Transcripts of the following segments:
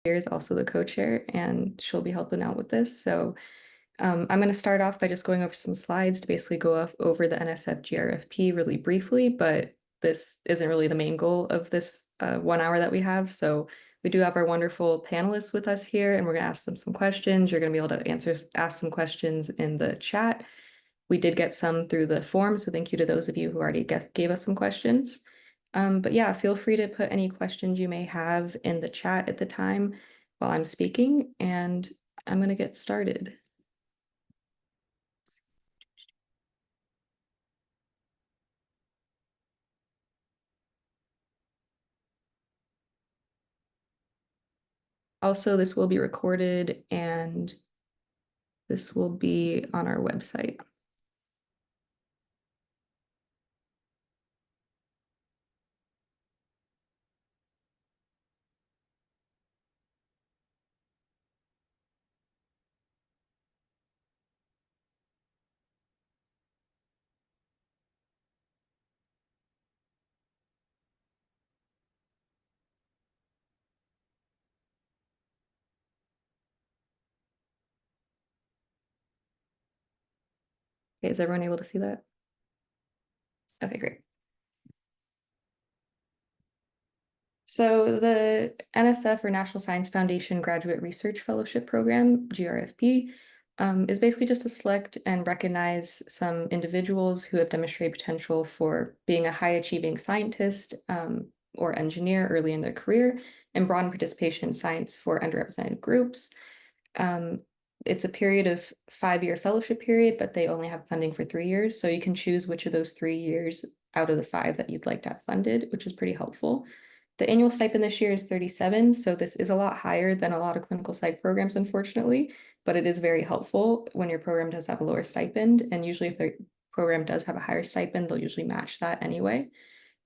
is also the co-chair, and she'll be helping out with this. So I'm going to start off by just going over some slides to basically go over the NSF GRFP really briefly, but this isn't really the main goal of this 1 hour that we have. So we do have our wonderful panelists with us here, and we're going to ask them some questions. You're going to be able to ask some questions in the chat. We did get some through the form, so thank you to those of you who already gave us some questions. But yeah, feel free to put any questions you may have in the chat at the time while I'm speaking, and I'm going to get started. Also, this will be recorded and this will be on our website. Okay, is everyone able to see that? Okay, great. So the NSF, or National Science Foundation Graduate Research Fellowship Program, GRFP, is basically just to select and recognize some individuals who have demonstrated potential for being a high-achieving scientist or engineer early in their career, and broaden participation in science for underrepresented groups. It's a period of 5-year fellowship period, but they only have funding for 3 years. So you can choose which of those 3 years out of the 5 that you'd like to have funded, which is pretty helpful. The annual stipend this year is $37, so this is a lot higher than a lot of clinical psych programs, unfortunately, but it is very helpful when your program does have a lower stipend. And usually if the program does have a higher stipend, they'll usually match that anyway,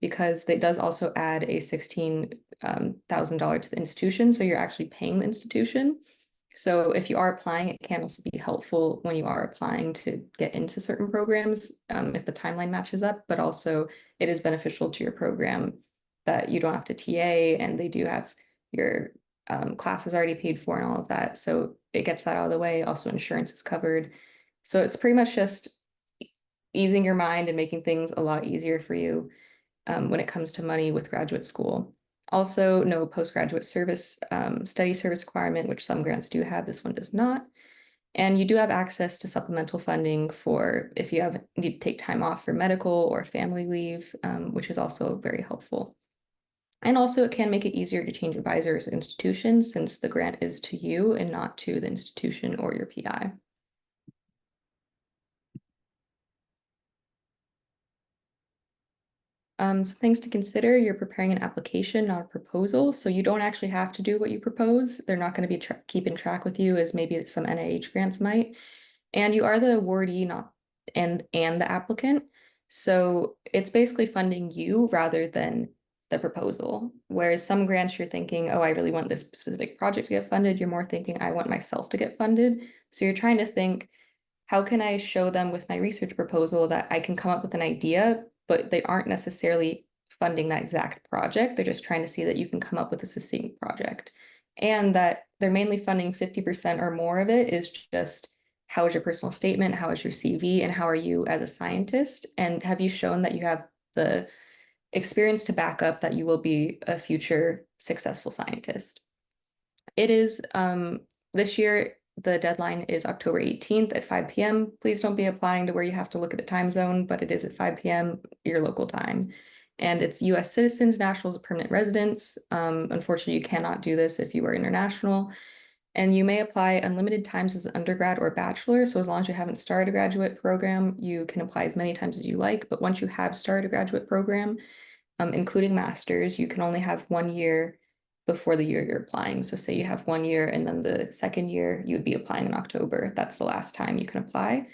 because it does also add a $16,000 to the institution. So you're actually paying the institution. So if you are applying, it can also be helpful when you are applying to get into certain programs if the timeline matches up, but also it is beneficial to your program that you don't have to TA, and they do have your classes already paid for and all of that. So it gets that out of the way. Also, insurance is covered. So it's pretty much just easing your mind and making things a lot easier for you when it comes to money with graduate school. Also, no postgraduate service, study service requirement, which some grants do have. This one does not. And you do have access to supplemental funding for if you need to take time off for medical or family leave, which is also very helpful. And also, it can make it easier to change advisors or institutions, since the grant is to you and not to the institution or your PI. Some things to consider: you're preparing an application, not a proposal, so you don't actually have to do what you propose. They're not going to be keeping track with you as maybe some NIH grants might. And you are the awardee, not and the applicant. So it's basically funding you rather than the proposal. Whereas some grants you're thinking, oh, I really want this specific project to get funded. You're more thinking, I want myself to get funded. So you're trying to think, how can I show them with my research proposal that I can come up with an idea, but they aren't necessarily funding that exact project. They're just trying to see that you can come up with a succinct project, and that they're mainly funding 50% or more of it is just, how is your personal statement? How is your CV? And how are you as a scientist? And have you shown that you have the experience to back up that you will be a future successful scientist? It is this year, the deadline is October 18th at 5 p.m. Please don't be applying to where you have to look at the time zone, but it is at 5 p.m. your local time. And it's US citizens, nationals, permanent residents. Unfortunately, you cannot do this if you are international. And you may apply unlimited times as an undergrad or bachelor. So as long as you haven't started a graduate program, you can apply as many times as you like. But once you have started a graduate program, including masters, you can only have 1 year before the year you're applying. So say you have 1 year and then the second year you would be applying in October. That's the last time you can apply.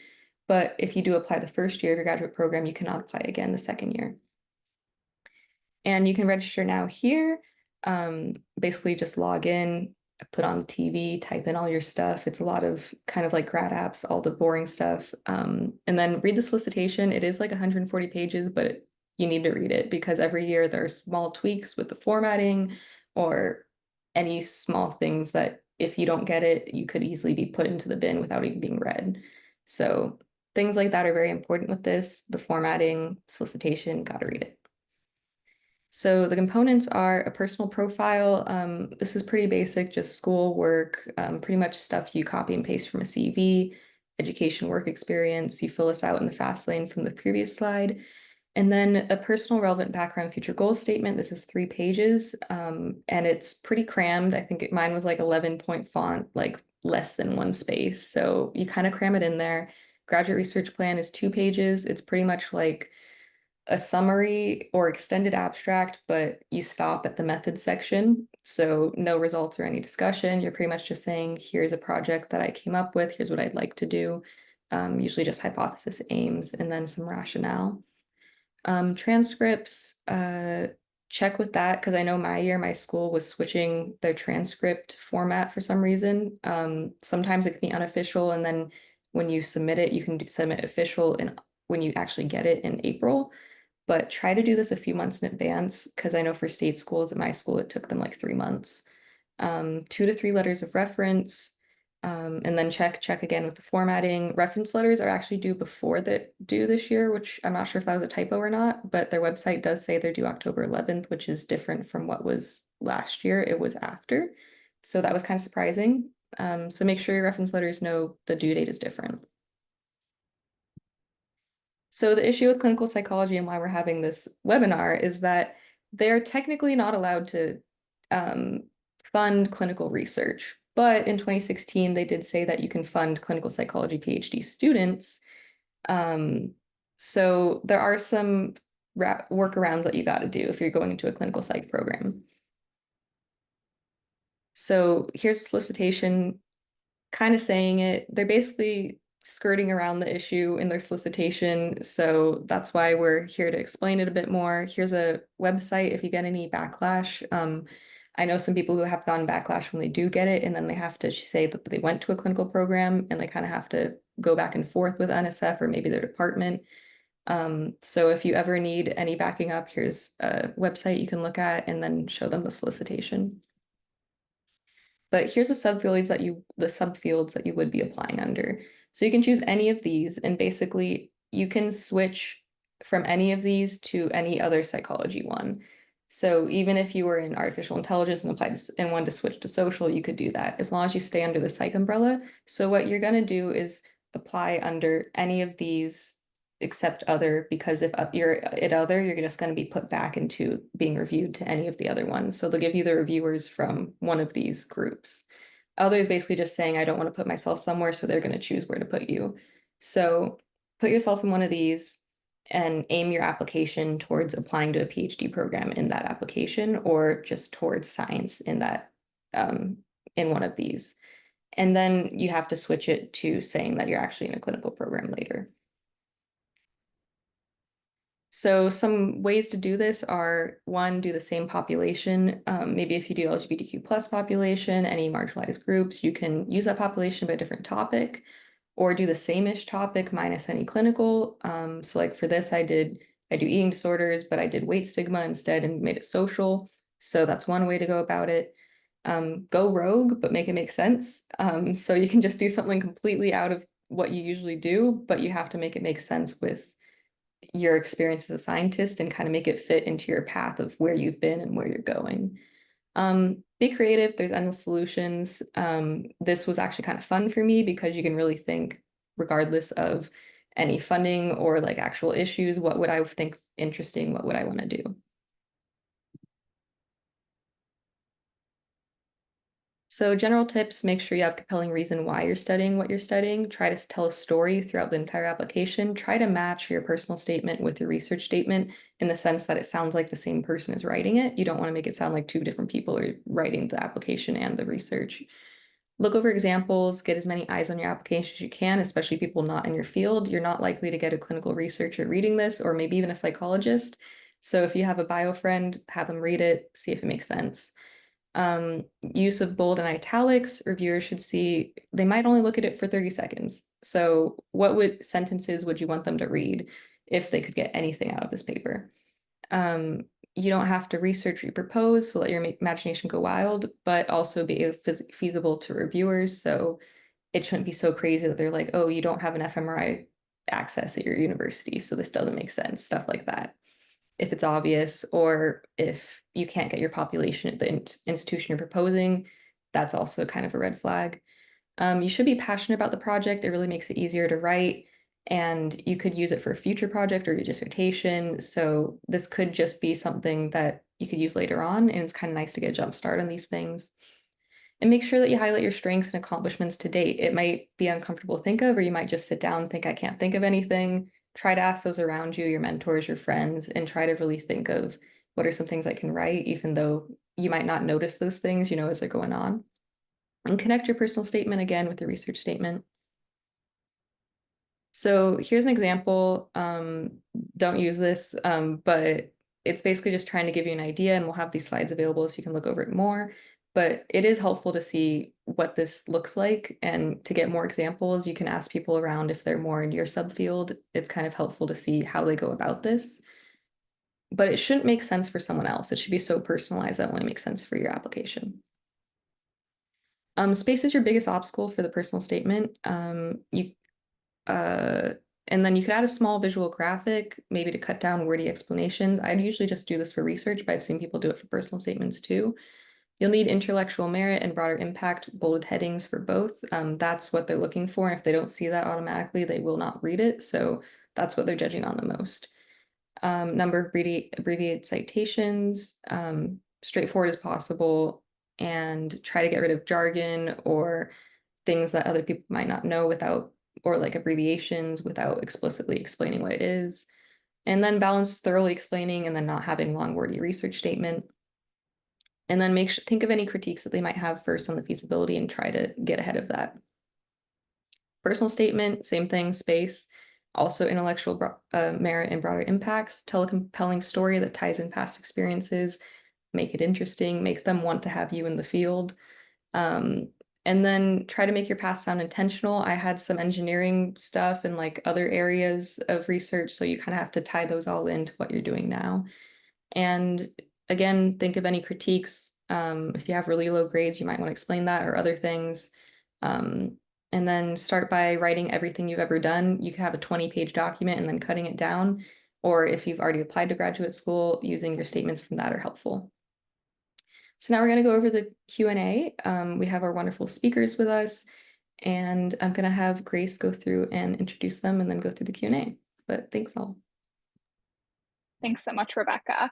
But if you do apply the first year of your graduate program, you cannot apply again the second year. And you can register now here. Basically just log in, put on the TV, type in all your stuff. It's a lot of kind of like grad apps, all the boring stuff. And then read the solicitation. It is like 140 pages, but you need to read it because every year there are small tweaks with the formatting or any small things that if you don't get it, you could easily be put into the bin without even being read. So things like that are very important with this. The formatting, solicitation, gotta read it. So the components are a personal profile. This is pretty basic, just school work, pretty much stuff you copy and paste from a CV, education work experience. You fill this out in the fast lane from the previous slide. And then a personal relevant background future goals statement. This is 3 pages, and it's pretty crammed. I think mine was like 11-point font, like less than 1 space. So you kind of cram it in there. Graduate research plan is 2 pages. It's pretty much like a summary or extended abstract, but you stop at the methods section. So no results or any discussion. You're pretty much just saying, here's a project that I came up with. Here's what I'd like to do. Usually just hypothesis, aims, and then some rationale. Transcripts, check with that because I know my school was switching their transcript format for some reason. Sometimes it can be unofficial, and then when you submit it, you can submit official and when you actually get it in April. But try to do this a few months in advance because I know for state schools at my school, it took them like 3 months. 2 to 3 letters of reference, and then check again with the formatting. Reference letters are actually due this year, which I'm not sure if that was a typo or not, but their website does say they're due October 11th, which is different from what was last year. It was after. So that was kind of surprising. So make sure your reference letters know the due date is different. So the issue with clinical psychology and why we're having this webinar is that they're technically not allowed to um, fund clinical research. But in 2016, they did say that you can fund clinical psychology PhD students. Um, so there are some workarounds that you got to do if you're going into a clinical psych program. So here's a solicitation kind of saying it. They're basically skirting around the issue in their solicitation. So that's why we're here to explain it a bit more. Here's a website if you get any backlash. I know some people who have gotten backlash when they do get it, and then they have to say that they went to a clinical program and they kind of have to go back and forth with NSF or maybe their department. So if you ever need any backing up, here's a website you can look at and then show them the solicitation. But here's the subfields that you would be applying under. So you can choose any of these, and basically you can switch from any of these to any other psychology one. So even if you were in artificial intelligence and and wanted to switch to social, you could do that as long as you stay under the psych umbrella. So what you're going to do is apply under any of these except other, because if you're at other, you're just going to be put back into being reviewed to any of the other ones. So they'll give you the reviewers from one of these groups. Other is basically just saying, I don't want to put myself somewhere, so they're going to choose where to put you. So put yourself in one of these and aim your application towards applying to a PhD program in that application, or just towards science in that in one of these. And then you have to switch it to saying that you're actually in a clinical program later. So some ways to do this are, one, do the same population. Maybe if you do LGBTQ plus population, any marginalized groups, you can use that population by a different topic, or do the same-ish topic minus any clinical. So like for this, I do eating disorders, but I did weight stigma instead and made it social. So that's one way to go about it. Go rogue, but make it make sense. So you can just do something completely out of what you usually do, but you have to make it make sense with your experience as a scientist and kind of make it fit into your path of where you've been and where you're going. Be creative, there's endless solutions. This was actually kind of fun for me because you can really think, regardless of any funding or like actual issues, what would I think interesting? What would I want to do? So general tips, make sure you have compelling reason why you're studying what you're studying. Try to tell a story throughout the entire application. Try to match your personal statement with your research statement in the sense that it sounds like the same person is writing it. You don't want to make it sound like 2 different people are writing the application and the research. Look over examples, get as many eyes on your application as you can, especially people not in your field. You're not likely to get a clinical researcher reading this, or maybe even a psychologist. So if you have a bio friend, have them read it, see if it makes sense. Use of bold and italics, reviewers should see, they might only look at it for 30 seconds. So what sentences would you want them to read if they could get anything out of this paper? you don't have to research what you propose, so let your imagination go wild, but also be feasible to reviewers. So it shouldn't be so crazy that they're like, oh, you don't have an fMRI access at your university, so this doesn't make sense, stuff like that. If it's obvious, or if you can't get your population at the institution you're proposing, that's also kind of a red flag. You should be passionate about the project. It really makes it easier to write, and you could use it for a future project or your dissertation. So this could just be something that you could use later on, and it's kind of nice to get a jump start on these things. And make sure that you highlight your strengths and accomplishments to date. It might be uncomfortable to think of, or you might just sit down and think, I can't think of anything. Try to ask those around you, your mentors, your friends, and try to really think of what are some things I can write, even though you might not notice those things, as they're going on. And connect your personal statement again with your research statement. So here's an example. Don't use this, but it's basically just trying to give you an idea, and we'll have these slides available so you can look over it more. But it is helpful to see what this looks like, and to get more examples, you can ask people around if they're more in your subfield. It's kind of helpful to see how they go about this. But it shouldn't make sense for someone else. It should be so personalized that only makes sense for your application. Space is your biggest obstacle for the personal statement. Uh, and then you could add a small visual graphic, maybe to cut down wordy explanations. I'd usually just do this for research, but I've seen people do it for personal statements too. You'll need intellectual merit and broader impact, bolded headings for both. That's what they're looking for. And if they don't see that automatically, they will not read it. So that's what they're judging on the most. Number of abbreviated citations, straightforward as possible, and try to get rid of jargon or things that other people might not know without, or like abbreviations without explicitly explaining what it is. And then balance thoroughly explaining and then not having long wordy research statement. And then think of any critiques that they might have first on the feasibility and try to get ahead of that. Personal statement, same thing, space. Also intellectual merit and broader impacts. Tell a compelling story that ties in past experiences. Make it interesting. Make them want to have you in the field. And then try to make your path sound intentional. I had some engineering stuff and like other areas of research, so you kind of have to tie those all into what you're doing now. And again, think of any critiques. If you have really low grades, you might want to explain that or other things. And then start by writing everything you've ever done. You could have a 20-page document and then cutting it down. Or if you've already applied to graduate school, using your statements from that are helpful. So now we're going to go over the Q&A. We have our wonderful speakers with us, and I'm going to have Grace go through and introduce them and then go through the Q&A. But thanks all. Thanks so much, Rebecca.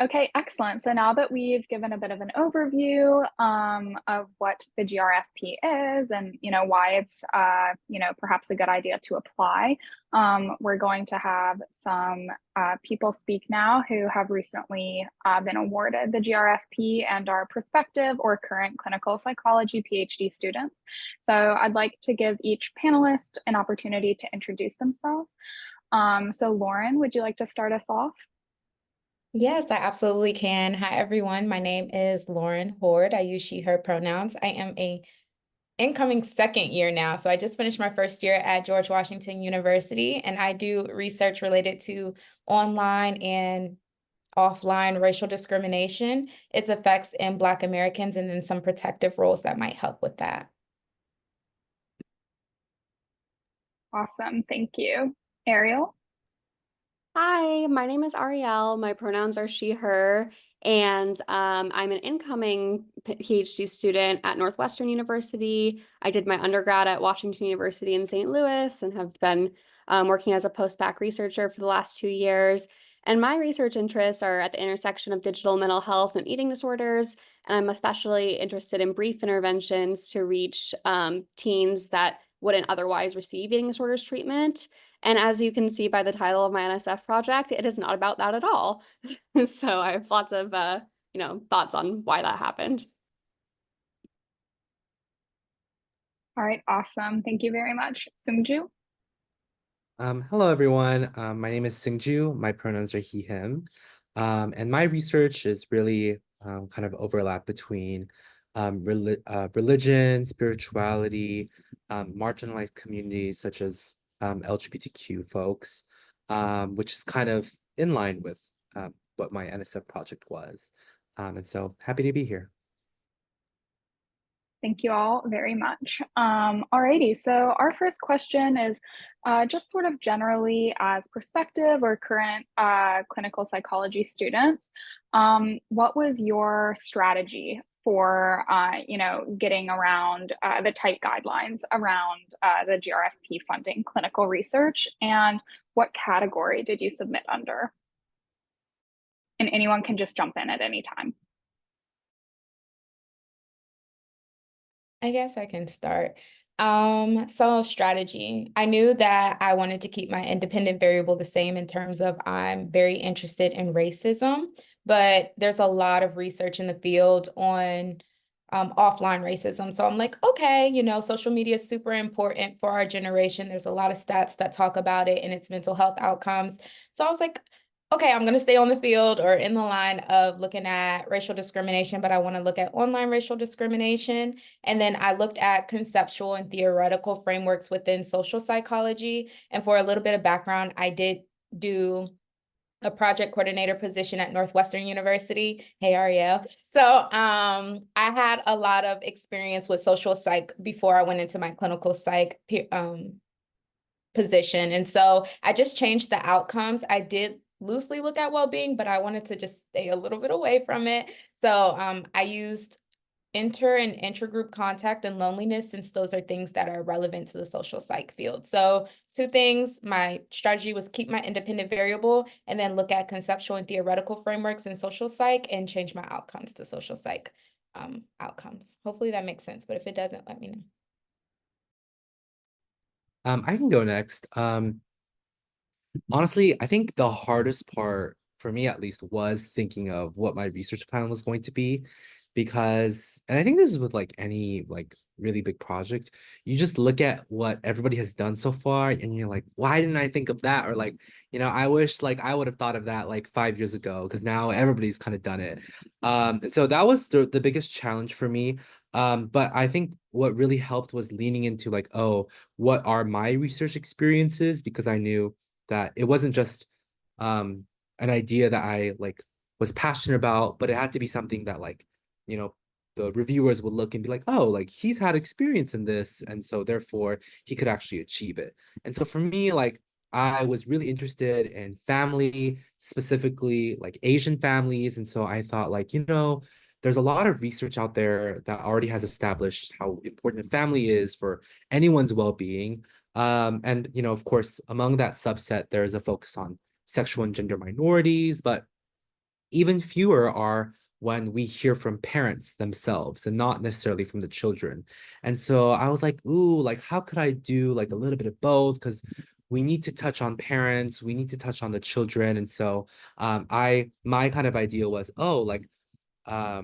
Okay, excellent. So now that we've given a bit of an overview of what the GRFP is and why it's perhaps a good idea to apply, we're going to have some people speak now who have recently been awarded the GRFP and are prospective or current clinical psychology PhD students. So I'd like to give each panelist an opportunity to introduce themselves. So Lauren, would you like to start us off? Yes, I absolutely can. Hi, everyone. My name is Lauren Horde. I use she, her pronouns. I am a incoming second year now. So I just finished my first year at George Washington University, and I do research related to online and offline racial discrimination, its effects in Black Americans, and then some protective roles that might help with that. Awesome. Thank you. Ariel? Hi, my name is Ariel. My pronouns are she, her, and I'm an incoming PhD student at Northwestern University. I did my undergrad at Washington University in St. Louis and have been working as a post-bac researcher for the last 2 years. And my research interests are at the intersection of digital mental health and eating disorders. And I'm especially interested in brief interventions to reach teens that wouldn't otherwise receive eating disorders treatment. And as you can see by the title of my NSF project, it is not about that at all. So I have lots of, thoughts on why that happened. All right, awesome. Thank you very much. Sungju? Hello, everyone. My name is Singju. My pronouns are he, him. And my research is really kind of overlap between religion, spirituality, marginalized communities such as LGBTQ folks, which is kind of in line with what my NSF project was. And so happy to be here. Thank you all very much. Alrighty, so our first question is just sort of generally as prospective or current clinical psychology students, what was your strategy for getting around the tight guidelines around the GRFP funding clinical research, and what category did you submit under? And anyone can just jump in at any time. I guess I can start. So strategy. I knew that I wanted to keep my independent variable the same in terms of I'm very interested in racism, but there's a lot of research in the field on offline racism. So I'm like, okay, you know, social media is super important for our generation. There's a lot of stats that talk about it and its mental health outcomes. So I was like, okay, I'm going to stay on the field or in the line of looking at racial discrimination, but I want to look at online racial discrimination. And then I looked at conceptual and theoretical frameworks within social psychology. And for a little bit of background, I did do a project coordinator position at Northwestern University. Hey, Ariel. So I had a lot of experience with social psych before I went into my clinical psych position. And so I just changed the outcomes. I did loosely look at well-being, but I wanted to just stay a little bit away from it. So I used inter and intragroup contact and loneliness, since those are things that are relevant to the social psych field. So 2 things, my strategy was keep my independent variable and then look at conceptual and theoretical frameworks in social psych and change my outcomes to social psych outcomes. Hopefully that makes sense, but if it doesn't, let me know. I can go next. Honestly, I think the hardest part for me at least was thinking of what my research plan was going to be, because, and I think this is with like any like really big project, you just look at what everybody has done so far and you're like, why didn't I think of that? Or like, I wish like I would have thought of that like 5 years ago, because now everybody's kind of done it. And so that was the biggest challenge for me. But I think what really helped was leaning into like, oh, what are my research experiences? Because I knew that it wasn't just an idea that I like was passionate about, but it had to be something that like, the reviewers would look and be like, oh, like he's had experience in this, and so therefore he could actually achieve it. And so for me, like I was really interested in family, specifically like Asian families. And so I thought like, there's a lot of research out there that already has established how important family is for anyone's well-being. And of course, among that subset, there's a focus on sexual and gender minorities, but even fewer are when we hear from parents themselves and not necessarily from the children. And so I was like, ooh, like how could I do like a little bit of both? Because we need to touch on parents, we need to touch on the children. And so my kind of idea was, oh, like I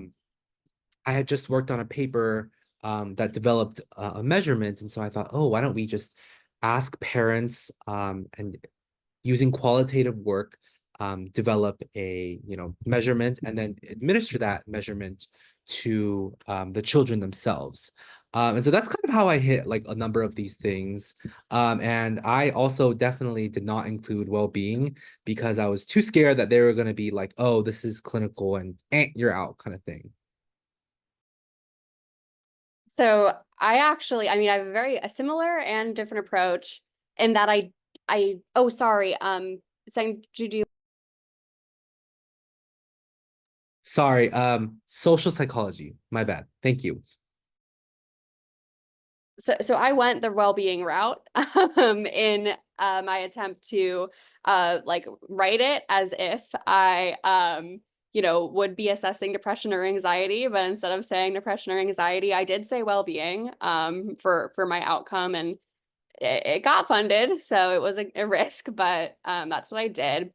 had just worked on a paper that developed a measurement. And so I thought, oh, why don't we just ask parents and using qualitative work, develop a measurement and then administer that measurement to the children themselves. And so that's kind of how I hit like a number of these things. And I also definitely did not include well-being because I was too scared that they were going to be like, oh, this is clinical and you're out kind of thing. So I have a similar and different approach in that saying Judy. Sorry, social psychology, my bad. Thank you. So I went the well-being route in my attempt to like write it as if I would be assessing depression or anxiety, but instead of saying depression or anxiety, I did say well-being for my outcome, and it got funded, so it was a risk, but that's what I did.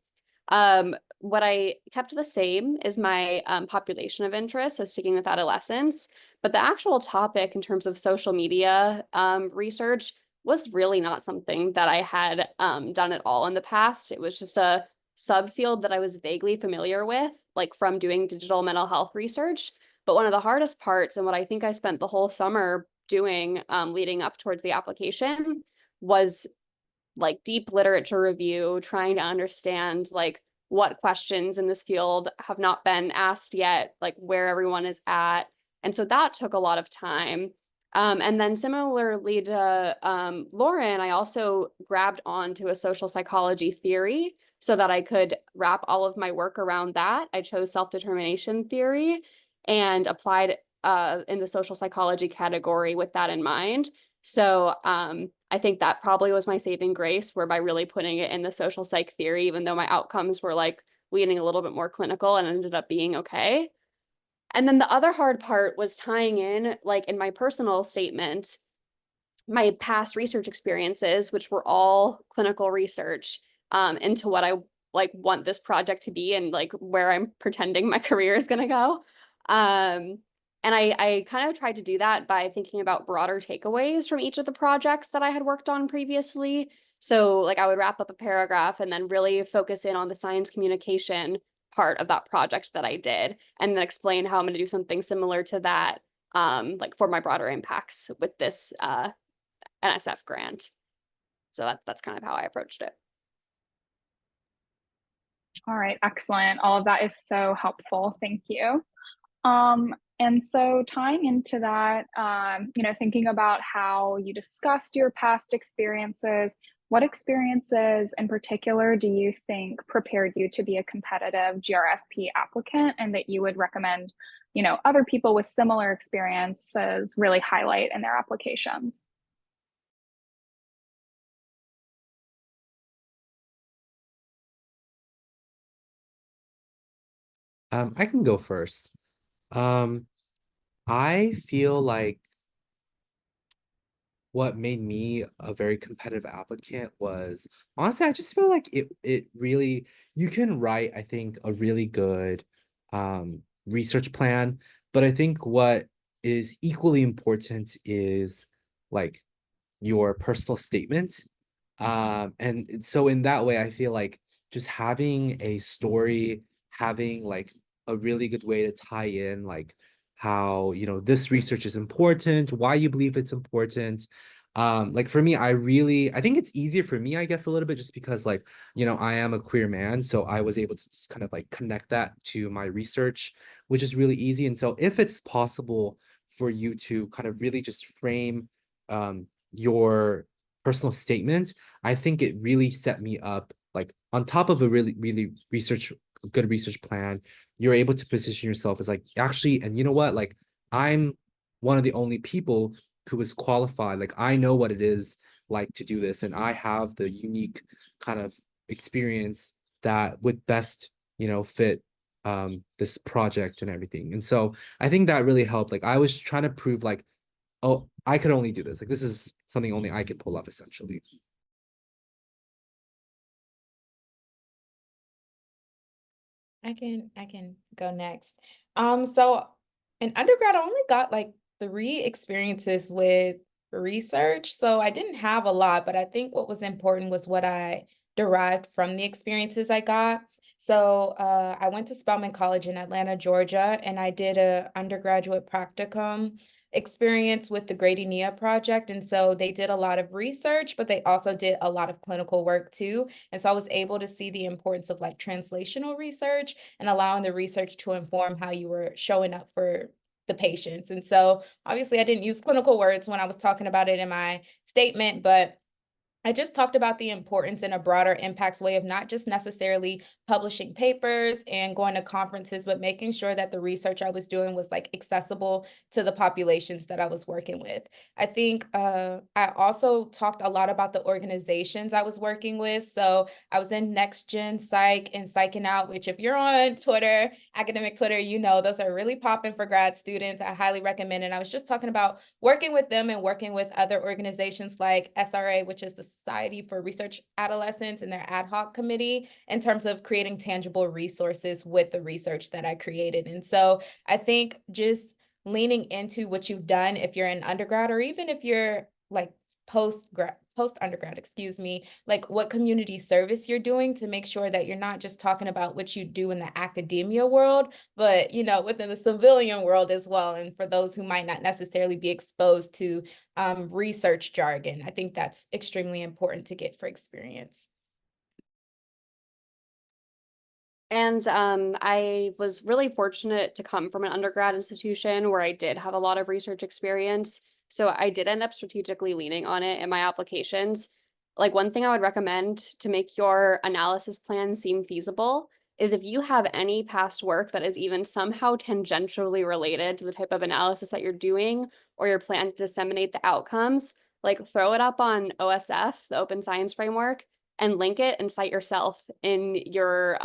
What I kept the same is my population of interest, so sticking with adolescents. But the actual topic in terms of social media research was really not something that I had done at all in the past. It was just a subfield that I was vaguely familiar with, like from doing digital mental health research. But one of the hardest parts, and what I think I spent the whole summer doing leading up towards the application, was like deep literature review, trying to understand like what questions in this field have not been asked yet, like where everyone is at. And so that took a lot of time. And then similarly to Lauren, I also grabbed onto a social psychology theory so that I could wrap all of my work around that. I chose self-determination theory and applied in the social psychology category with that in mind. So I think that probably was my saving grace, where by really putting it in the social psych theory, even though my outcomes were like leaning a little bit more clinical and ended up being okay. And then the other hard part was tying in, like in my personal statement, my past research experiences, which were all clinical research, into what I like want this project to be and like where I'm pretending my career is going to go. And I kind of tried to do that by thinking about broader takeaways from each of the projects that I had worked on previously. So like I would wrap up a paragraph and then really focus in on the science communication part of that project that I did, and then explain how I'm going to do something similar to that, like for my broader impacts with this NSF grant. So that's kind of how I approached it. All right, excellent. All of that is so helpful. Thank you. And so tying into that, thinking about how you discussed your past experiences, what experiences in particular do you think prepared you to be a competitive GRFP applicant, and that you would recommend, other people with similar experiences really highlight in their applications? I can go first. I feel like what made me a very competitive applicant was, honestly, I just feel like it really, you can write, I think, a really good research plan, but I think what is equally important is like your personal statement. And so in that way, I feel like just having a story, having like a really good way to tie in like how, this research is important, why you believe it's important. Like for me, I think it's easier for me, I guess, a little bit, just because like, I am a queer man, so I was able to just kind of like connect that to my research, which is really easy. And so if it's possible for you to kind of really just frame your personal statement, I think it really set me up, like on top of a really, really good research plan. You're able to position yourself as like, actually, and you know what, like I'm one of the only people who is qualified. Like I know what it is like to do this, and I have the unique kind of experience that would best, fit this project and everything. And so I think that really helped. Like I was trying to prove like, oh, I could only do this. Like this is something only I could pull off, essentially. I can go next. So in undergrad, I only got like 3 experiences with research. So I didn't have a lot, but I think what was important was what I derived from the experiences I got. So I went to Spelman College in Atlanta, Georgia, and I did a undergraduate practicum experience with the Grady Nia project. And so they did a lot of research, but they also did a lot of clinical work too. And so I was able to see the importance of like translational research and allowing the research to inform how you were showing up for the patients. And so obviously I didn't use clinical words when I was talking about it in my statement, but I just talked about the importance in a broader impacts way of not just necessarily publishing papers and going to conferences, but making sure that the research I was doing was like accessible to the populations that I was working with. I think I also talked a lot about the organizations I was working with. So I was in Next Gen Psych and Psyching Out, which if you're on Twitter, academic Twitter, those are really popping for grad students. I highly recommend it. I was just talking about working with them and working with other organizations like SRA, which is the Society for Research Adolescents, and their ad hoc committee, in terms of creating tangible resources with the research that I created. And so I think just leaning into what you've done, if you're in undergrad or even if you're like post undergrad, like what community service you're doing, to make sure that you're not just talking about what you do in the academia world, but within the civilian world as well. And for those who might not necessarily be exposed to research jargon, I think that's extremely important to get for experience. And I was really fortunate to come from an undergrad institution where I did have a lot of research experience. So I did end up strategically leaning on it in my applications. Like one thing I would recommend to make your analysis plan seem feasible is if you have any past work that is even somehow tangentially related to the type of analysis that you're doing or your plan to disseminate the outcomes, like throw it up on OSF, the Open Science Framework, and link it and cite yourself in your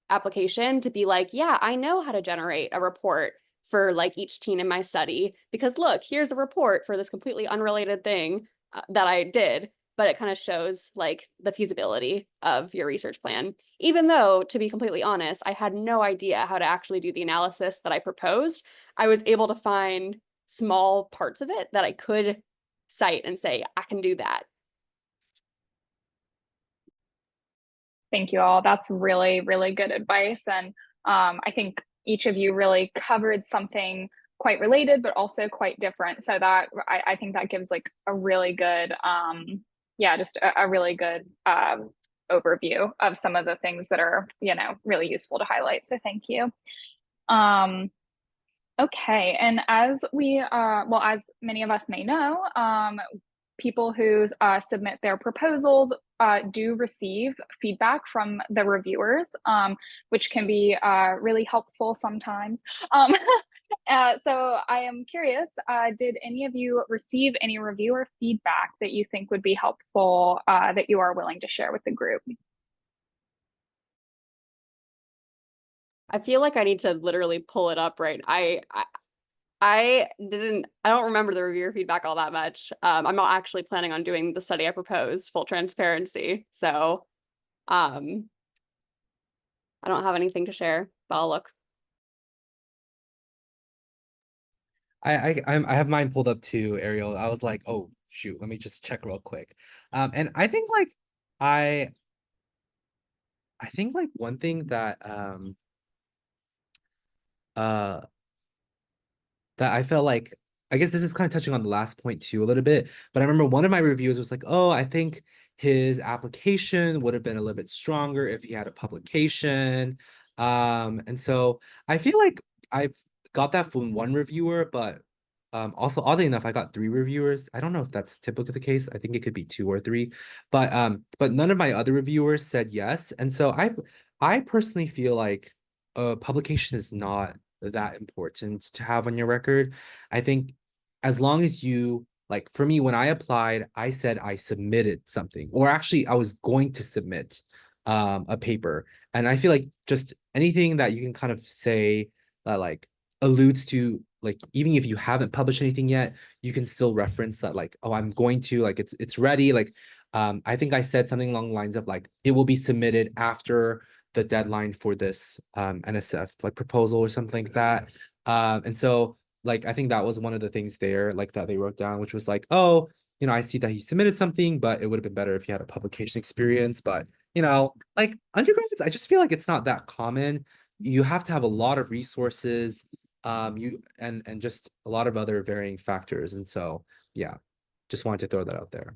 application to be like, yeah, I know how to generate a report for like each teen in my study because look, here's a report for this completely unrelated thing that I did, but it kind of shows like the feasibility of your research plan. Even though, to be completely honest, I had no idea how to actually do the analysis that I proposed, I was able to find small parts of it that I could cite and say, I can do that. Thank you all. That's really, really good advice. And I think each of you really covered something quite related, but also quite different. So that I think that gives like a really good, yeah, just a really good overview of some of the things that are, you know, really useful to highlight. So thank you. Okay, and as we, well, as many of us may know, people who submit their proposals do receive feedback from the reviewers, which can be really helpful sometimes. So I am curious, did any of you receive any reviewer feedback that you think would be helpful that you are willing to share with the group? I feel like I need to literally pull it up right. I don't remember the reviewer feedback all that much. I'm not actually planning on doing the study I proposed, full transparency. So I don't have anything to share, but I'll look. I have mine pulled up too, Ariel. I was like, oh shoot, let me just check real quick. And I think like I think like one thing that uh that I felt like, I guess this is kind of touching on the last point too a little bit, but I remember one of my reviews was like, oh, I think his application would have been a little bit stronger if he had a publication. And so I feel like I've got that from one reviewer, but also oddly enough, I got 3 reviewers. I don't know if that's typically the case. I think it could be 2 or 3, but none of my other reviewers said yes. And so I personally feel like a publication is not that important to have on your record. I think as long as you, like for me, when I applied, I said I submitted something, or actually I was going to submit a paper. And I feel like just anything that you can kind of say that like alludes to, like, even if you haven't published anything yet, you can still reference that, like, oh, I'm going to, like, it's ready. Like, I think I said something along the lines of like, it will be submitted after the deadline for this NSF like proposal or something like that. And so like I think that was one of the things there, like that they wrote down, which was like, oh, you know, I see that he submitted something, but it would have been better if he had a publication experience. But you know, like undergrads, I just feel like it's not that common. You have to have a lot of resources, you and just a lot of other varying factors. And so yeah, just wanted to throw that out there.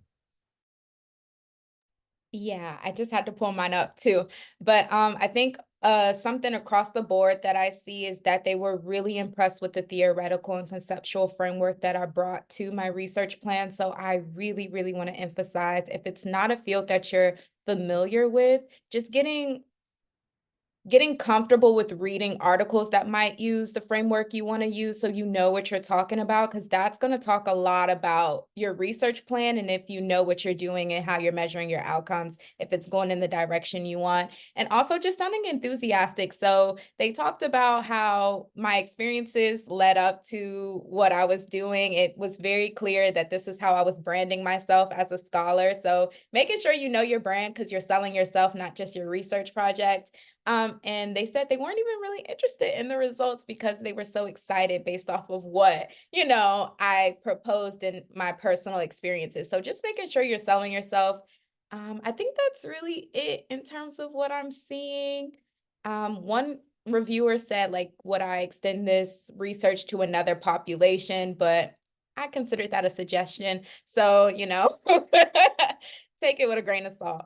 Yeah, I just had to pull mine up too. But I think something across the board that I see is that they were really impressed with the theoretical and conceptual framework that I brought to my research plan. So I really, really want to emphasize, if it's not a field that you're familiar with, just getting comfortable with reading articles that might use the framework you want to use so you know what you're talking about, because that's going to talk a lot about your research plan and if you know what you're doing and how you're measuring your outcomes, if it's going in the direction you want. And also just sounding enthusiastic. So they talked about how my experiences led up to what I was doing. It was very clear that this is how I was branding myself as a scholar. So making sure you know your brand because you're selling yourself, not just your research project. And they said they weren't even really interested in the results because they were so excited based off of what, I proposed in my personal experiences. So just making sure you're selling yourself. I think that's really it in terms of what I'm seeing. One reviewer said, like, would I extend this research to another population? But I considered that a suggestion. So, take it with a grain of salt.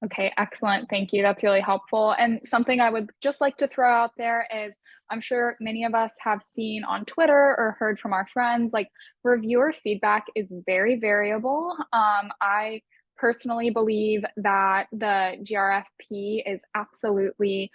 Okay, excellent. Thank you. That's really helpful. And something I would just like to throw out there is I'm sure many of us have seen on Twitter or heard from our friends, like reviewer feedback is very variable. I personally believe that the GRFP is absolutely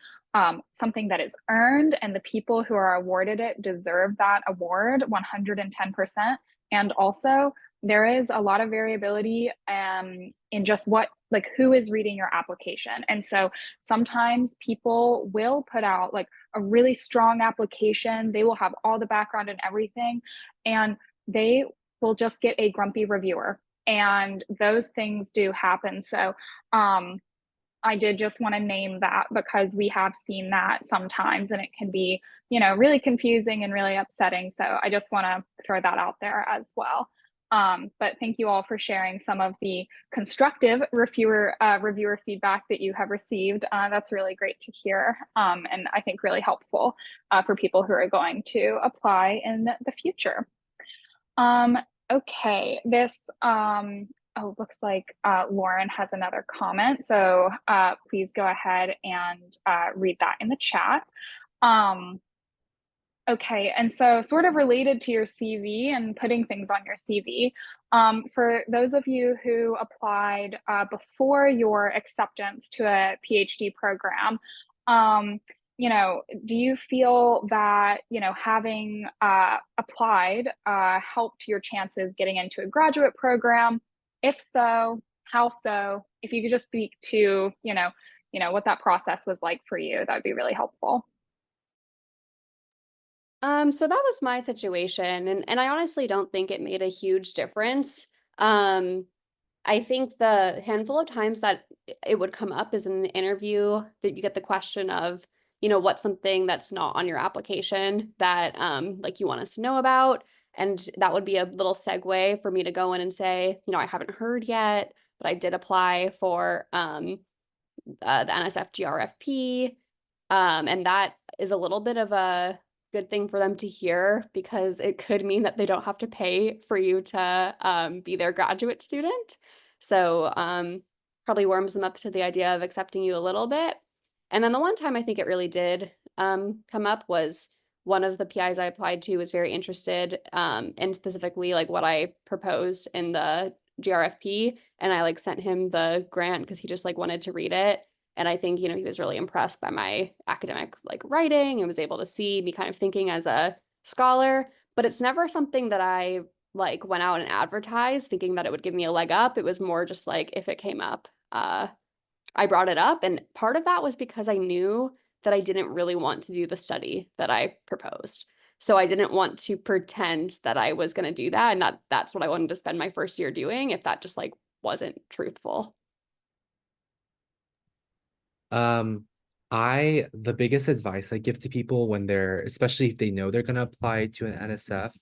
something that is earned, and the people who are awarded it deserve that award 110%. And also, there is a lot of variability in just what, like, who is reading your application. And so sometimes people will put out like a really strong application, they will have all the background and everything, and they will just get a grumpy reviewer. And those things do happen. So I did just want to name that because we have seen that sometimes, and it can be, really confusing and really upsetting. So I just want to throw that out there as well. But thank you all for sharing some of the constructive reviewer feedback that you have received. That's really great to hear, and I think really helpful for people who are going to apply in the future. Okay, this oh, looks like Lauren has another comment. So please go ahead and read that in the chat. Okay, and so sort of related to your CV and putting things on your CV, for those of you who applied before your acceptance to a PhD program, do you feel that, having applied helped your chances getting into a graduate program? If so, how so? If you could just speak to, what that process was like for you, that'd be really helpful. So that was my situation, and I honestly don't think it made a huge difference. I think the handful of times that it would come up is in an interview that you get the question of, what's something that's not on your application that like you want us to know about. And that would be a little segue for me to go in and say, I haven't heard yet, but I did apply for the NSF GRFP. And that is a little bit of a good thing for them to hear, because it could mean that they don't have to pay for you to be their graduate student. So probably warms them up to the idea of accepting you a little bit. And then the one time I think it really did come up was one of the PIs I applied to was very interested in specifically like what I proposed in the GRFP. And I like sent him the grant because he just like wanted to read it. And I think, he was really impressed by my academic like writing and was able to see me kind of thinking as a scholar. But it's never something that I like went out and advertised thinking that it would give me a leg up. It was more just like if it came up, I brought it up. And part of that was because I knew that I didn't really want to do the study that I proposed. So I didn't want to pretend that I was going to do that. And that's what I wanted to spend my first year doing if that just like wasn't truthful. The biggest advice I give to people when especially if they know they're gonna apply to an NSF,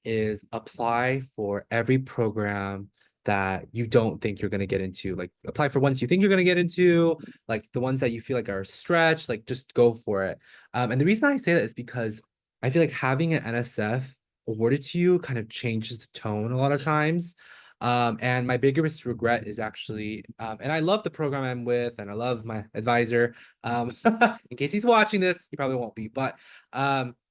is apply for every program that you don't think you're gonna get into. Like apply for ones you think you're gonna get into, like the ones that you feel like are a stretch, like just go for it. And the reason I say that is because I feel like having an NSF awarded to you kind of changes the tone a lot of times. And my biggest regret is actually, and I love the program I'm with, and I love my advisor. In case he's watching this, he probably won't be, but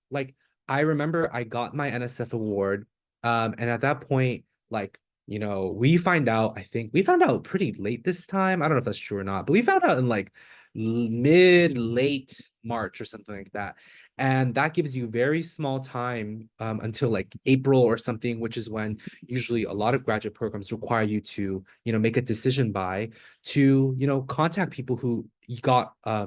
like I remember I got my NSF award, and at that point, like we found out pretty late this time. I don't know if that's true or not, but we found out in like late March or something like that. And that gives you very small time until like April or something, which is when usually a lot of graduate programs require you to, make a decision by to, contact people who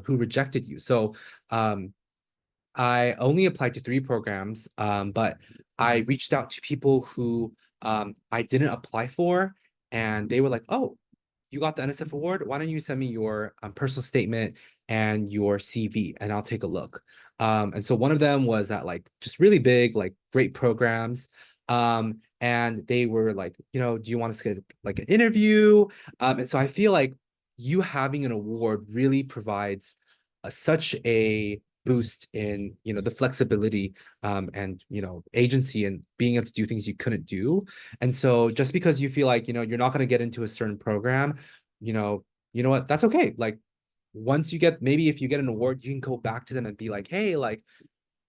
who rejected you. So I only applied to 3 programs, but I reached out to people who I didn't apply for, and they were like, "Oh, you got the NSF award? Why don't you send me your personal statement and your CV, and I'll take a look." And so one of them was at like just really big, like great programs. And they were like, do you want us to get like an interview? And so I feel like you having an award really provides such a boost in the flexibility and agency and being able to do things you couldn't do. And so just because you feel like you're not going to get into a certain program, you know what, that's okay. Like once you get, maybe if you get an award, you can go back to them and be like, hey, like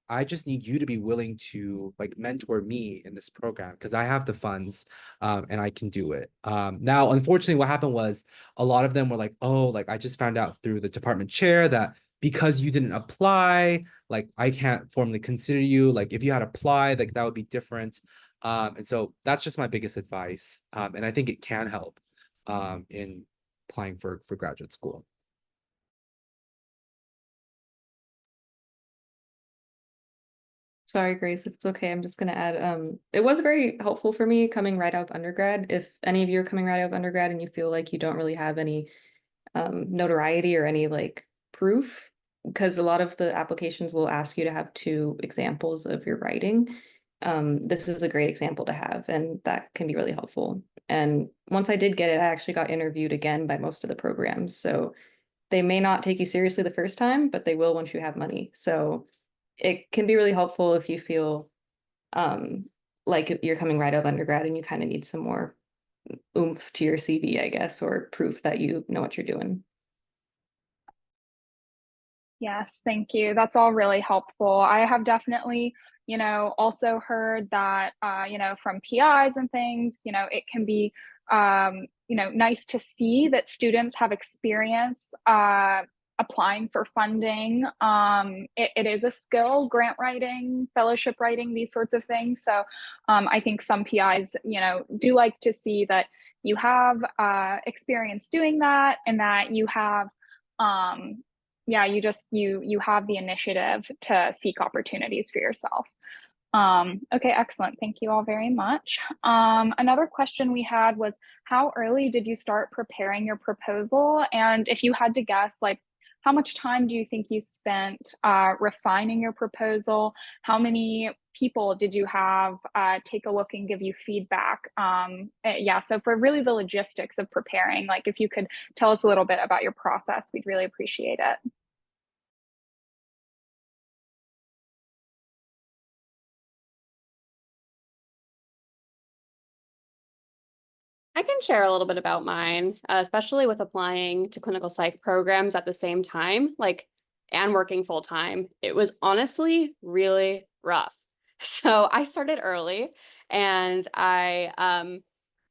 I just need you to be willing to like mentor me in this program because I have the funds and I can do it. Now, unfortunately, what happened was a lot of them were like, oh, like I just found out through the department chair that because you didn't apply, like I can't formally consider you. Like if you had applied, like that would be different. And so that's just my biggest advice. And I think it can help in applying for graduate school. Sorry, Grace, if it's okay, I'm just gonna add, it was very helpful for me coming right out of undergrad. If any of you are coming right out of undergrad and you feel like you don't really have any notoriety or any like proof, because a lot of the applications will ask you to have 2 examples of your writing. This is a great example to have, and that can be really helpful. And once I did get it, I actually got interviewed again by most of the programs. So they may not take you seriously the first time, but they will once you have money. So it can be really helpful if you feel um like you're coming right out of undergrad and you kind of need some more oomph to your CV, I guess, or proof that you know what you're doing. Yes, thank you. That's all really helpful. I have definitely, also heard that, from PIs and things, it can be, nice to see that students have experience applying for funding. It is a skill, grant writing, fellowship writing, these sorts of things. So I think some PIs, do like to see that you have experience doing that and that you have, yeah, you have the initiative to seek opportunities for yourself. Okay, excellent. Thank you all very much. Another question we had was, how early did you start preparing your proposal? And if you had to guess, like, how much time do you think you spent refining your proposal? How many people did you have take a look and give you feedback? Yeah, so for really the logistics of preparing, like if you could tell us a little bit about your process, we'd really appreciate it. I can share a little bit about mine, especially with applying to clinical psych programs at the same time, like, and working full time. It was honestly really rough. So I started early and I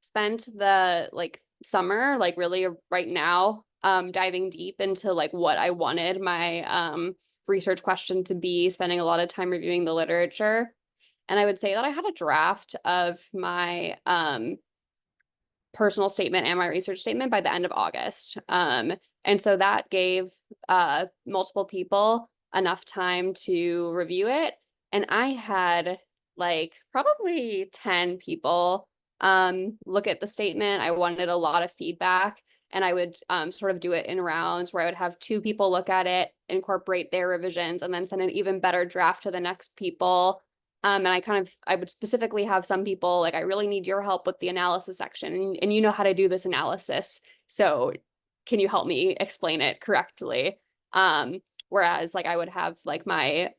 spent the like summer, like really right now, diving deep into like what I wanted my research question to be, spending a lot of time reviewing the literature. And I would say that I had a draft of my personal statement and my research statement by the end of August. And so that gave multiple people enough time to review it. And I had like probably 10 people look at the statement. I wanted a lot of feedback. And I would sort of do it in rounds where I would have 2 people look at it, incorporate their revisions, and then send an even better draft to the next people. And I would specifically have some people like, I really need your help with the analysis section. And you know how to do this analysis. So can you help me explain it correctly? Whereas like I would have like my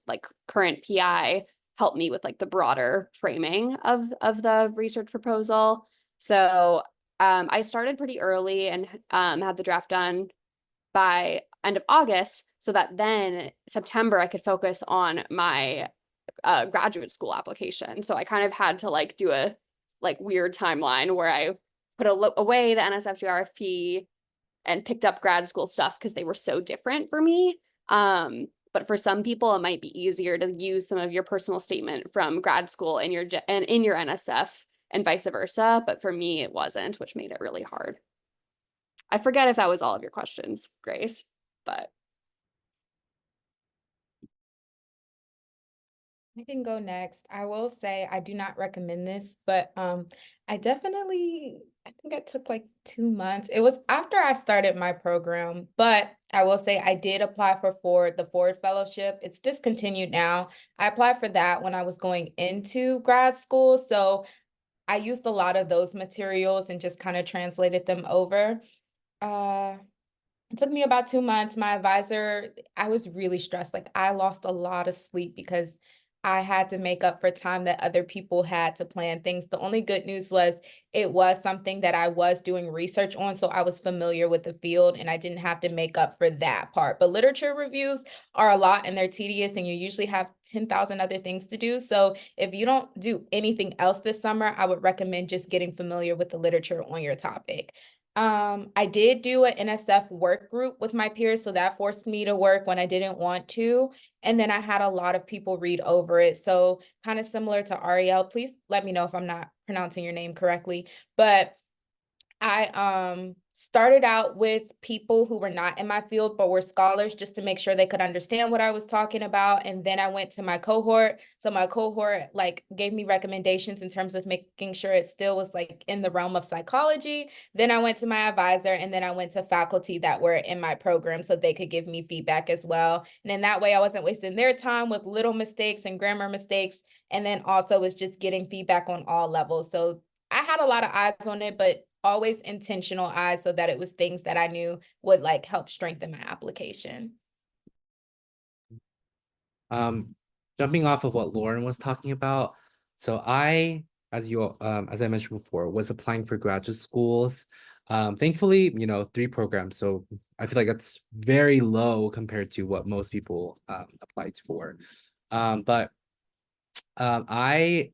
like current PI help me with like the broader framing of the research proposal. So I started pretty early and had the draft done by end of August so that then September I could focus on my graduate school application. So I kind of had to like do a like weird timeline where I put away the NSF GRFP and picked up grad school stuff because they were so different for me. But for some people, it might be easier to use some of your personal statement from grad school in your NSF and vice versa. But for me, it wasn't, which made it really hard. I forget if that was all of your questions, Grace, but. I can go next. I will say I do not recommend this, but I think I took like 2 months. It was after I started my program, but I will say I did apply for the Ford Fellowship. It's discontinued now. I applied for that when I was going into grad school, so I used a lot of those materials and just kind of translated them over. It took me about 2 months. My advisor, I was really stressed. Like I lost a lot of sleep because I had to make up for time that other people had to plan things. The only good news was it was something that I was doing research on, so I was familiar with the field and I didn't have to make up for that part. But literature reviews are a lot and they're tedious, and you usually have 10,000 other things to do. So if you don't do anything else this summer, I would recommend just getting familiar with the literature on your topic. I did do an NSF work group with my peers, so that forced me to work when I didn't want to. And then I had a lot of people read over it. So kind of similar to Ariel, please let me know if I'm not pronouncing your name correctly. But I started out with people who were not in my field but were scholars, just to make sure they could understand what I was talking about. And then I went to my cohort. So my cohort like gave me recommendations in terms of making sure it still was like in the realm of psychology. Then I went to my advisor, and then I went to faculty that were in my program so they could give me feedback as well. And in that way, I wasn't wasting their time with little mistakes and grammar mistakes. And then also was just getting feedback on all levels. So I had a lot of eyes on it, but always intentional eyes, so that it was things that I knew would like help strengthen my application. Jumping off of what Lauren was talking about, so I, as I mentioned before, was applying for graduate schools. Thankfully, 3 programs, so I feel like that's very low compared to what most people applied for. But I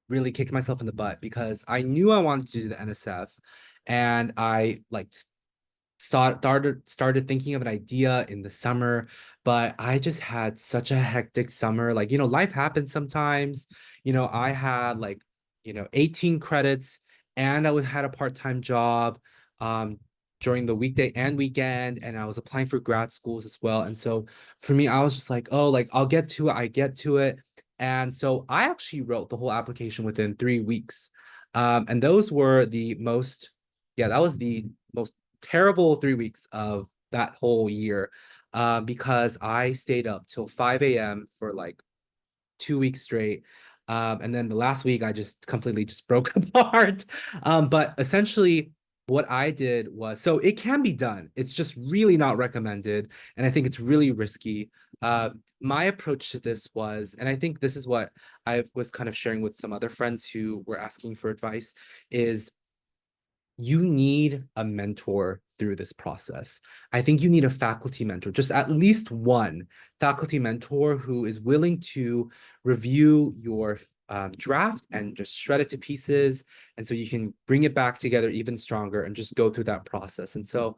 really kicked myself in the butt because I knew I wanted to do the NSF, and I like started thinking of an idea in the summer, but I just had such a hectic summer. Like, life happens sometimes. I had like, 18 credits, and had a part-time job um during the weekday and weekend, and I was applying for grad schools as well. And so for me, I was just like, oh, like I'll get to it, I get to it. And so I actually wrote the whole application within 3 weeks. And those were the most, yeah, that was the most terrible 3 weeks of that whole year, because I stayed up till 5 a.m. for like 2 weeks straight. And then the last week I just completely just broke apart. But essentially what I did was, so it can be done. It's just really not recommended. And I think it's really risky. My approach to this was, and I think this is what I was kind of sharing with some other friends who were asking for advice, is you need a mentor through this process. I think you need a faculty mentor, just at least one faculty mentor who is willing to review your draft and just shred it to pieces. And so you can bring it back together even stronger and just go through that process. And so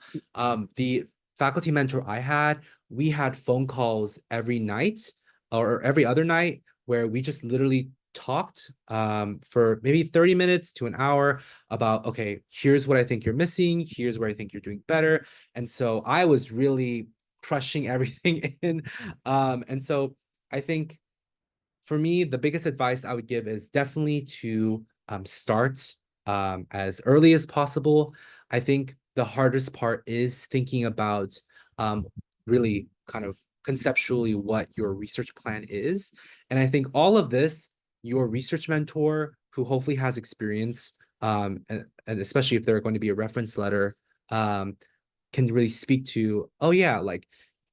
the faculty mentor I had, we had phone calls every night or every other night where we just literally talked for maybe 30 minutes to an hour about, okay, here's what I think you're missing, here's where I think you're doing better. And so I was really crushing everything in. And so I think for me, the biggest advice I would give is definitely to start as early as possible. I think the hardest part is thinking about really kind of conceptually what your research plan is. And I think all of this, your research mentor, who hopefully has experience, and especially if they're going to be a reference letter, can really speak to, oh yeah, like,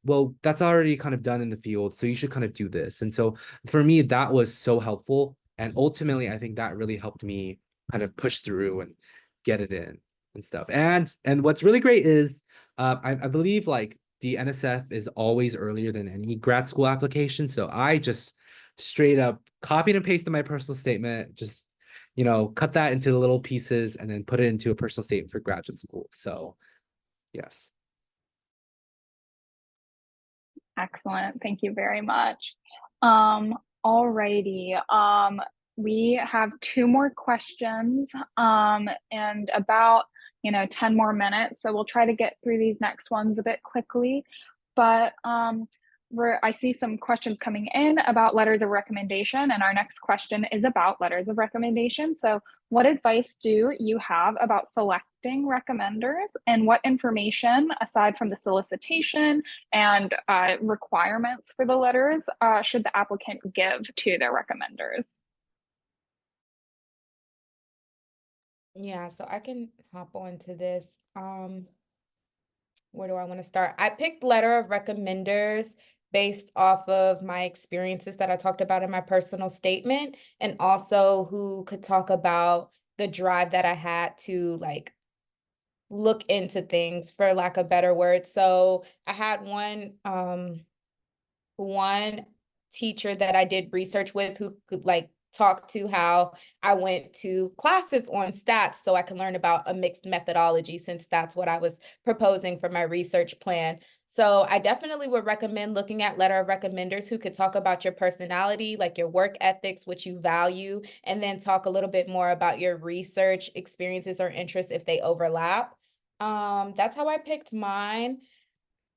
well, that's already kind of done in the field, so you should kind of do this. And so for me, that was so helpful. And ultimately, I think that really helped me kind of push through and get it in and stuff. And what's really great is I believe like the NSF is always earlier than any grad school application. So I just straight up copied and pasted my personal statement, just cut that into little pieces and then put it into a personal statement for graduate school. So yes. Excellent. Thank you very much. Alrighty. We have 2 more questions, and about, 10 more minutes. So we'll try to get through these next ones a bit quickly. But I see some questions coming in about letters of recommendation, and our next question is about letters of recommendation. So what advice do you have about selecting recommenders, and what information, aside from the solicitation and requirements for the letters, should the applicant give to their recommenders? Yeah, so I can hop on to this. Where do I want to start? I picked letter of recommenders based off of my experiences that I talked about in my personal statement, and also who could talk about the drive that I had to like look into things, for lack of better word. So I had one teacher that I did research with who could like talk to how I went to classes on stats so I can learn about a mixed methodology, since that's what I was proposing for my research plan. So I definitely would recommend looking at letter of recommenders who could talk about your personality, like your work ethics, what you value, and then talk a little bit more about your research experiences or interests if they overlap. That's how I picked mine.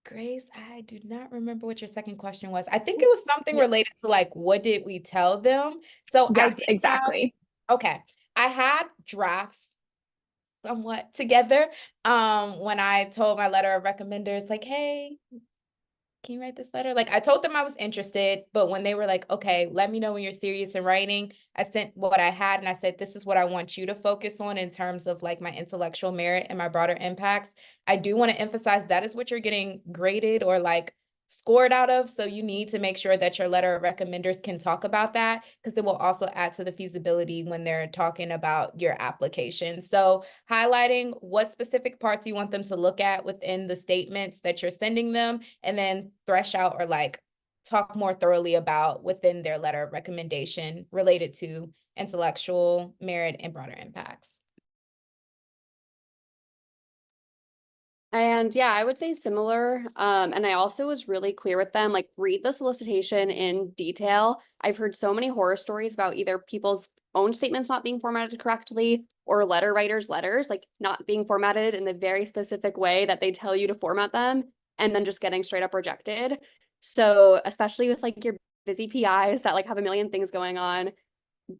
Grace, I do not remember what your second question was. I think it was something Yeah. related to like, what did we tell them? So I Yes, did have, exactly. okay, I had drafts somewhat together. When I told my letter of recommenders, like, hey, can you write this letter? Like, I told them I was interested, but when they were like, okay, let me know when you're serious in writing, I sent what I had and I said, this is what I want you to focus on in terms of like my intellectual merit and my broader impacts. I do want to emphasize that is what you're getting graded or like scored out of. So you need to make sure that your letter of recommenders can talk about that, because it will also add to the feasibility when they're talking about your application. So highlighting what specific parts you want them to look at within the statements that you're sending them, and then thresh out or like talk more thoroughly about within their letter of recommendation related to intellectual merit and broader impacts. And yeah, I would say similar. And I also was really clear with them, like read the solicitation in detail. I've heard so many horror stories about either people's own statements not being formatted correctly or letter writers' letters, like not being formatted in the very specific way that they tell you to format them, and then just getting straight up rejected. So especially with like your busy PIs that like have a million things going on,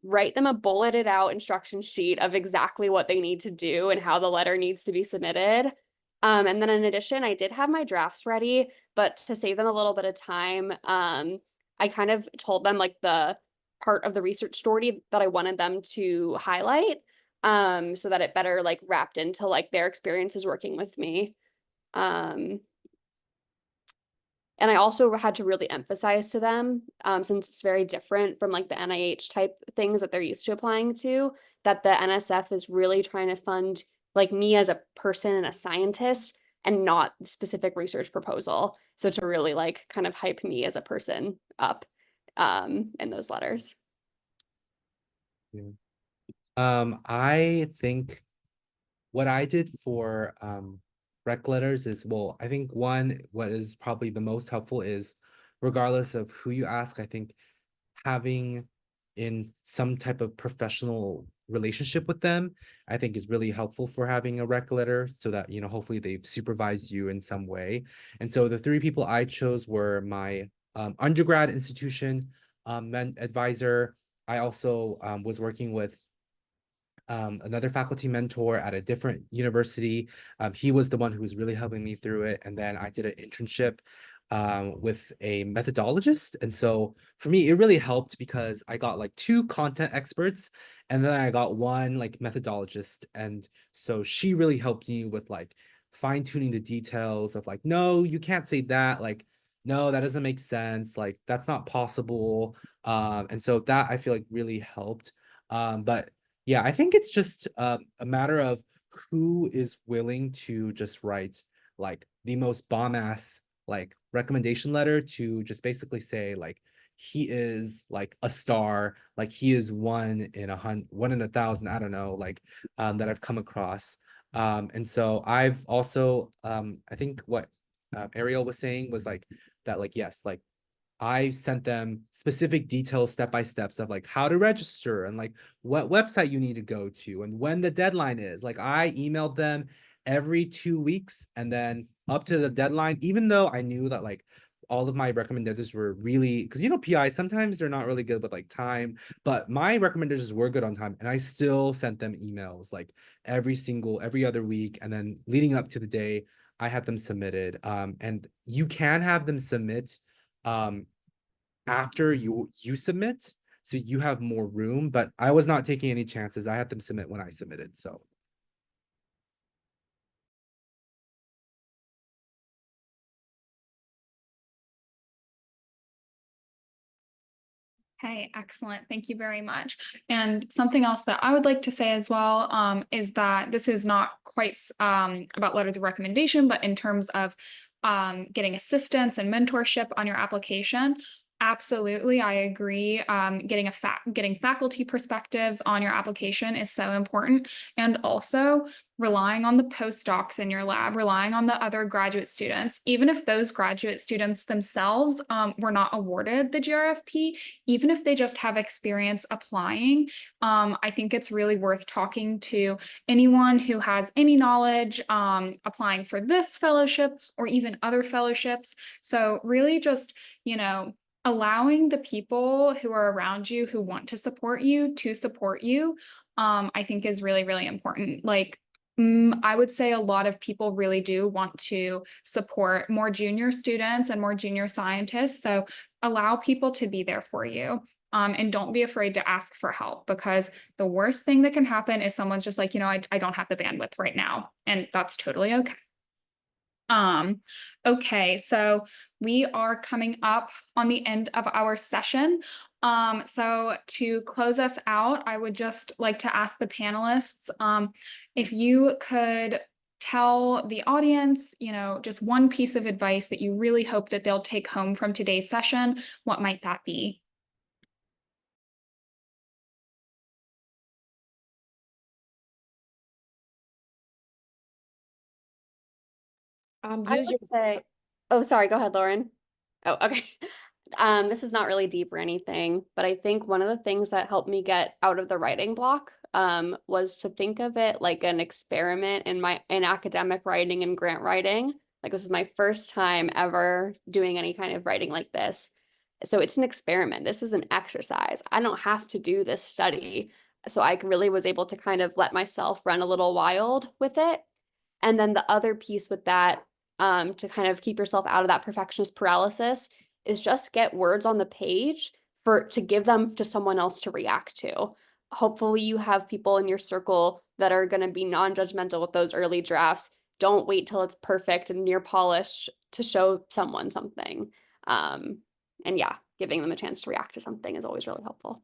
write them a bulleted out instruction sheet of exactly what they need to do and how the letter needs to be submitted. And then in addition, I did have my drafts ready, but to save them a little bit of time, I kind of told them like the part of the research story that I wanted them to highlight, so that it better like wrapped into like their experiences working with me. Um, and I also had to really emphasize to them, since it's very different from like the NIH type things that they're used to applying to, that the NSF is really trying to fund like me as a person and a scientist and not the specific research proposal. So to really like kind of hype me as a person up in those letters. Yeah. I think what I did for rec letters is, well, I think one, what is probably the most helpful is, regardless of who you ask, I think having in some type of professional relationship with them, I think is really helpful for having a rec letter, so that, you know, hopefully they supervise you in some way. And so the three people I chose were my undergrad institution advisor. I also was working with another faculty mentor at a different university. He was the one who was really helping me through it. And then I did an internship with a methodologist. And so for me, it really helped because I got like two content experts and then I got one like methodologist. And so she really helped me with like fine tuning the details of like, no, you can't say that. Like, no, that doesn't make sense. Like, that's not possible. And so that I feel like really helped. But yeah, I think it's just a matter of who is willing to just write like the most bomb ass like recommendation letter to just basically say like he is like a star, like he is one in 1,000, I don't know, like that I've come across. And so I've also I think what Ariel was saying was like that, like, yes, like I sent them specific details, step by steps of like how to register and like what website you need to go to and when the deadline is. Like I emailed them every 2 weeks and then up to the deadline, even though I knew that like all of my recommenders were really, because you know, PI, sometimes they're not really good with like time, but my recommenders were good on time and I still sent them emails like every other week. And then leading up to the day, I had them submitted. And you can have them submit um after you submit, so you have more room, but I was not taking any chances. I had them submit when I submitted. So Okay, excellent. Thank you very much. And something else that I would like to say as well is that this is not quite about letters of recommendation, but in terms of getting assistance and mentorship on your application. Absolutely, I agree. Getting faculty perspectives on your application is so important, and also relying on the postdocs in your lab, relying on the other graduate students, even if those graduate students themselves were not awarded the GRFP, even if they just have experience applying, I think it's really worth talking to anyone who has any knowledge applying for this fellowship or even other fellowships. So really just, allowing the people who are around you who want to support you, I think is really, really important. Like, I would say a lot of people really do want to support more junior students and more junior scientists. So allow people to be there for you. And don't be afraid to ask for help, because the worst thing that can happen is someone's just like, I don't have the bandwidth right now. And that's totally okay. Okay, so we are coming up on the end of our session. So to close us out, I would just like to ask the panelists, if you could tell the audience, just one piece of advice that you really hope that they'll take home from today's session, what might that be? I Use your would say, oh, sorry, go ahead, Lauren. Oh, okay. This is not really deep or anything, but I think one of the things that helped me get out of the writing block was to think of it like an experiment in academic writing and grant writing. Like, this is my first time ever doing any kind of writing like this. So it's an experiment. This is an exercise. I don't have to do this study. So I really was able to kind of let myself run a little wild with it. And then the other piece with that, to kind of keep yourself out of that perfectionist paralysis, is just get words on the page to give them to someone else to react to. Hopefully you have people in your circle that are going to be non-judgmental with those early drafts. Don't wait till it's perfect and near polished to show someone something. And yeah, giving them a chance to react to something is always really helpful.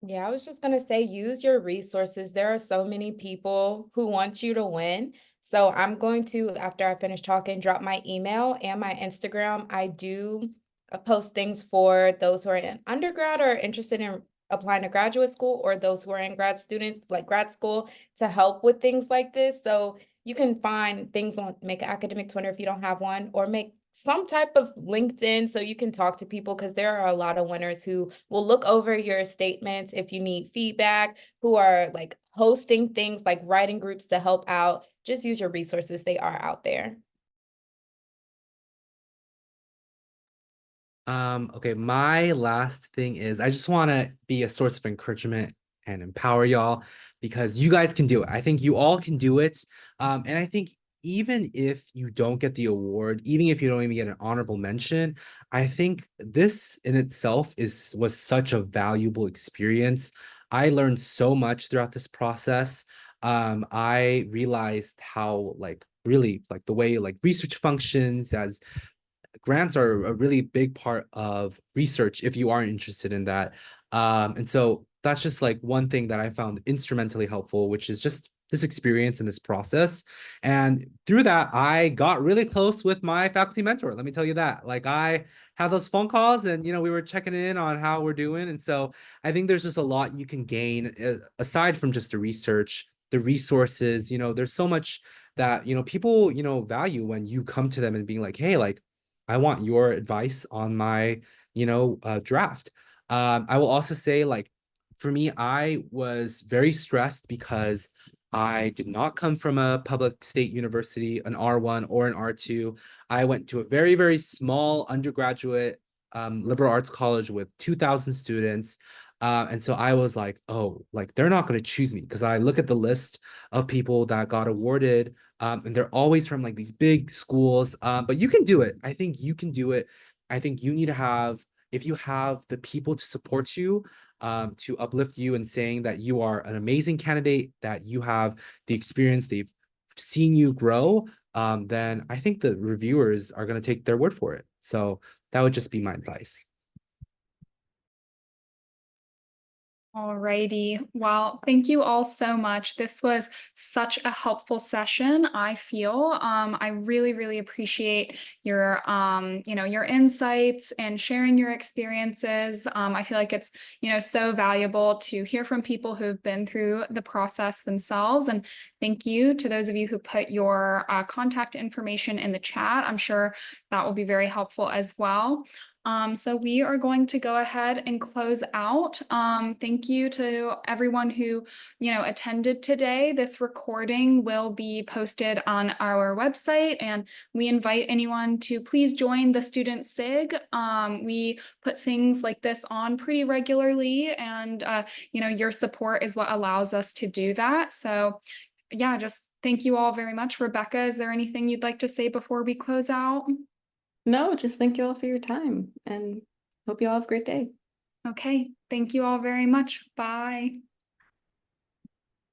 Yeah, I was just gonna say, use your resources. There are so many people who want you to win. So I'm going to, after I finish talking, drop my email and my Instagram. I do post things for those who are in undergrad or interested in applying to graduate school, or those who are in grad school, to help with things like this. So you can find things on Make an Academic Twitter if you don't have one, or make some type of LinkedIn so you can talk to people, because there are a lot of winners who will look over your statements if you need feedback, who are like hosting things like writing groups to help out. Just use your resources. They are out there. Okay, my last thing is I just want to be a source of encouragement and empower y'all, because you guys can do it. I think you all can do it. And I think even if you don't get the award, even if you don't even get an honorable mention, I think this in itself was such a valuable experience. I learned so much throughout this process. I realized how really the way research functions, as grants are a really big part of research if you are interested in that. And so that's just one thing that I found instrumentally helpful, which is just this experience and this process. And through that, I got really close with my faculty mentor. Let me tell you that. I had those phone calls, and we were checking in on how we're doing. And so I think there's just a lot you can gain aside from just the research, the resources. There's so much that people value when you come to them and being like, hey, I want your advice on my, draft. I will also say, for me, I was very stressed because I did not come from a public state university, an R1 or an R2. I went to a very, very small undergraduate liberal arts college with 2,000 students. And so I was like, oh, they're not going to choose me, because I look at the list of people that got awarded, and they're always from these big schools. But you can do it. I think you can do it. I think you need to have, if you have the people to support you, to uplift you and saying that you are an amazing candidate, that you have the experience, they've seen you grow, then I think the reviewers are going to take their word for it. So that would just be my advice. Alrighty. Well, thank you all so much. This was such a helpful session, I feel. I really, really appreciate your your insights and sharing your experiences. I feel like it's, so valuable to hear from people who've been through the process themselves. And thank you to those of you who put your contact information in the chat. I'm sure that will be very helpful as well. So we are going to go ahead and close out. Thank you to everyone who, attended today. This recording will be posted on our website, and we invite anyone to please join the Student SIG. We put things like this on pretty regularly, and your support is what allows us to do that. So yeah, just thank you all very much. Rebecca, is there anything you'd like to say before we close out? No, just thank you all for your time and hope you all have a great day. Okay, thank you all very much. Bye.